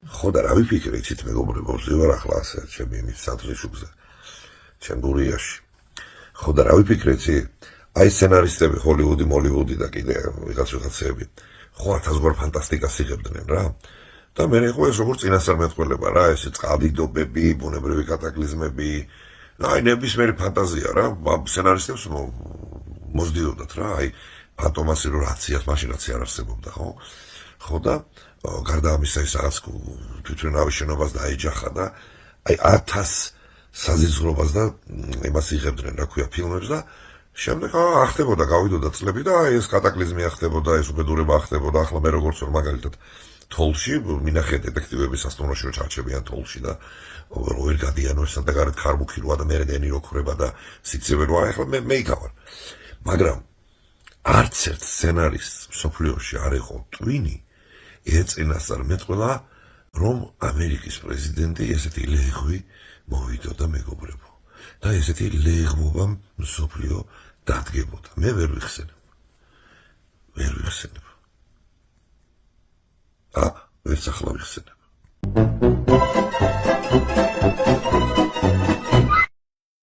ხო და რა ვიფიქრე, იცით მეგობრებო, ვარ ახლა ასე ჩემი იმის სატრიშუბზე, ჩემ გურიაში. ხო და რა ვიფიქრე, აი სცენარისტები, ჰოლივუდი, მოლივუდი და კიდე ვიღაცები, ხო 1000 გვარ ფანტასტიკას იღებდნენ რა. და მე იყო ეს როგორც წინასწარმეტყველება რა, ესე წყალდიდობები, ბუნებრივი კატაკლიზმები, აი ნებისმიერი ფანტაზია რა, სცენარისტებს მოსდიოდათ რა, აი ფანტომასი რო რაციას, მაშინ რაც არ არსებობდა, ხო? ხო და გარდა ამისა ის რაღაც თვითმფრინავის შენობას დაეჯახა და აი 1000 საზიზღრობას და იმას იღებდნენ, რა ქვია, ფილმებს და შემდეგ ახდებოდა, გავიდოდა წლები და ეს კატაკლიზმი ახდებოდა, ეს უბედურება ახდებოდა, ახლა მე როგორც ვარ მაგალითად თოლში, მინახე დეტექტივების სასტუმროში რო ჩარჩებიან თოლში და ვერ გადიანო ესა და გარეთ ქარბუქი როა და მე დენი რო ქრება და სიცივე როა, ახლა მე იქავარ. მაგრამ არც ერთ სცენარისტს მსოფლიოში არ იყო ტვინი ეწინასწარმეტყველა, რომ ამერიკის პრეზიდენტი ესეთი ლეღვი მოვიდოდა მეგობრებო. და ესეთი ლეღვობა მსოფლიო დადგებოდა. მე ვერ ვიხსენებ. ვერც ახლა ვიხსენებ.